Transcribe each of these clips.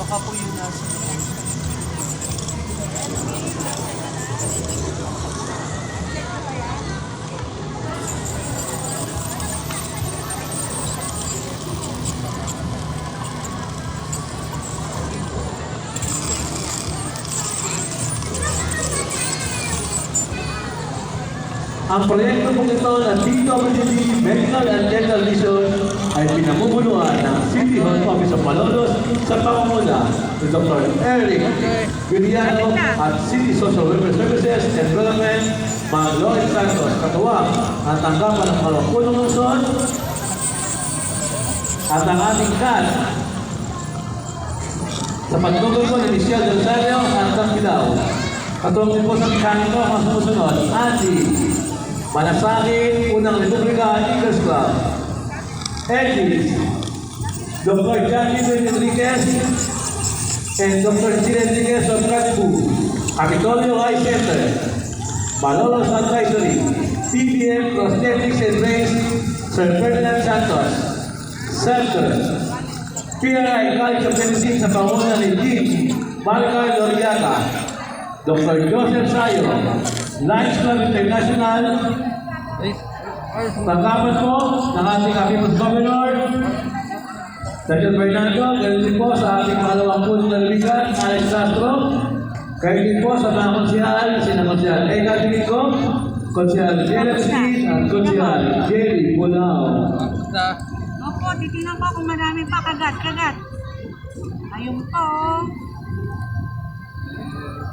Baka po yung nasa loob. Ang proyekto pong ito ng DWD Medical and Dental Vision ay pinamumunuan ng City Hall Office of Malolos sa pamumuna ni Dr. Eric Villano at City Social Welfare Services and Development Magloy Santos. Katuwang ang tanggapan ng Malangpunong Luzon at ang ating CAD sa pagtukoy ko ng Michelle Del Sario at ang Pilaw. Katuwang din po sa kanto ang sumusunod, Andy Manasangin, Unang Republika, Eagles Club. Edis, Dr. Jackie Enriquez, and Dr. Gilles Enriquez of Calibu. Capitolio High Center, Malolos Advisory, PPM Prosthetics and Brains, Sir Ferdinand Santos, Center, PRI College of Medicine sa panguna ni Dean Marca Loriata, Dr. Joseph Sayo, Lions Club International, tanggapan po ng ating People's Governor, Dr. Fernando, ganun din po sa ating pangalawang punong naliligan, Alex Castro, kayo din po sa mga konsyal, sina konsyal Eka Dinico, konsyal Janet Smith, at konsyal Jerry Bulao. Opo, titignan ko kung marami pa kagat. Ayun po.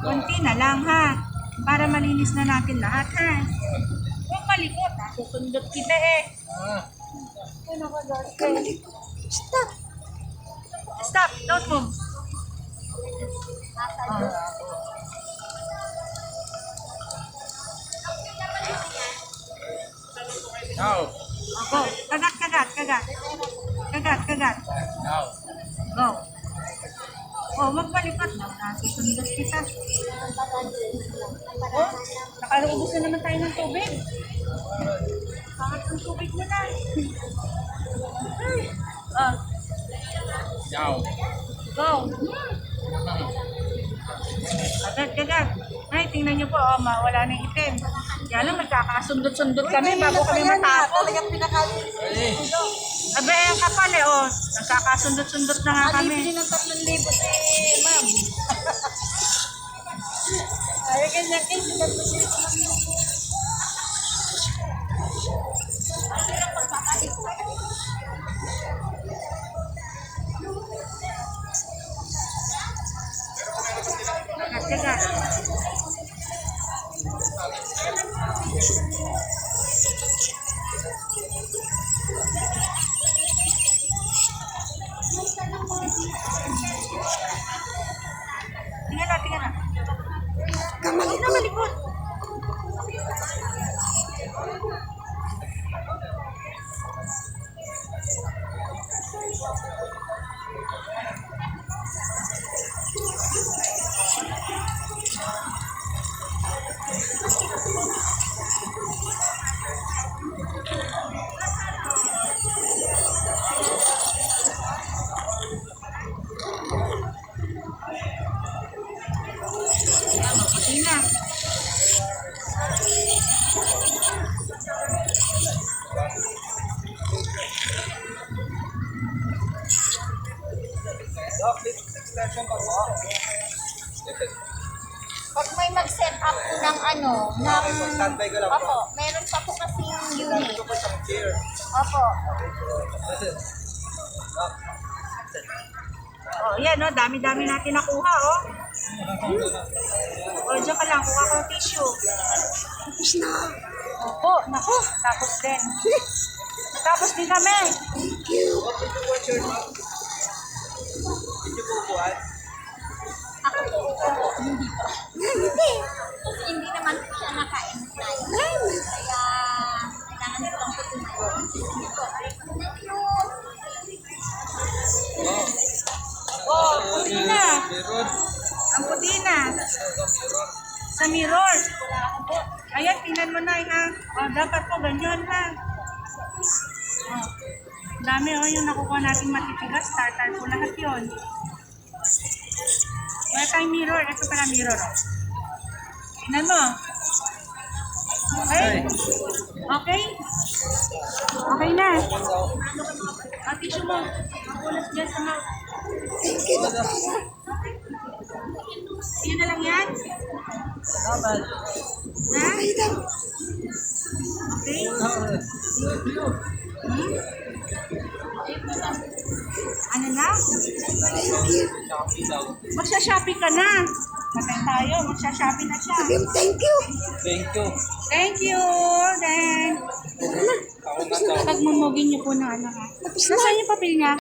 Kunti na lang ha. Para malinis na natin lahat ha. Huwag malikot ha. Susundot kita eh. Ano ka doon? Stop. Stop. Don't move. Now. Go. Kagat. Now. Go. Oh, magpalikot na. Susundot kita. Oh, nakaubos na naman tayo ng tubig. Pangat ng tubig mo na. Now. Go. Kagat. Ay, tingnan niyo po, oh, wala na itim. Kaya lang, magkakasundot-sundot kami bago kami matapos. Abe, ang kapal eh, oh. Nagkakasundot-sundot na nga kami. Bili ng 3,000 si ma'am. Ay, ganyan kayo. Kagat. Tingnan na. Huwag na malikot. Ina. Extension pa po. Pag may mag-set up ng Standby ka lang po. Opo, meron pa po kasi yung unit. Ito po sa chair. Opo. Oh, yan, oh. Dami-dami natin nakuha, oh. O, dyan ka lang. Kuha ko ng tissue. Tapos na. Opo, naku. Tapos din. Tapos din kami. Thank you. Ako po. Hindi pa. Hindi. Kasi hindi naman po siya naka-imply. Kaya, kailangan nito lang po tumayo. Thank you. Oh, puti na. Meron. Ang puti na. Sa mirror. Ayan, tingnan mo na, ha. Oh, dapat po ganyan na. Oh. Dami, oh, yung nakukuha nating matitigas. Tartar po lahat yun. Wala tayong mirror. Ito pala mirror. Oh. Tingnan mo. Okay? Okay? Okay na. Tissue mo. Makulas dyan sa mouth. Yun na lang yan? Salamat. Ha? Okay? Ano na? Magsha-shopping ka na. Patay tayo. Magsha-shopping na siya. Thank you. Thank you. Then, Ako na daw. pagmumugin niyo po na ano ha. Nasaan yung papel niya?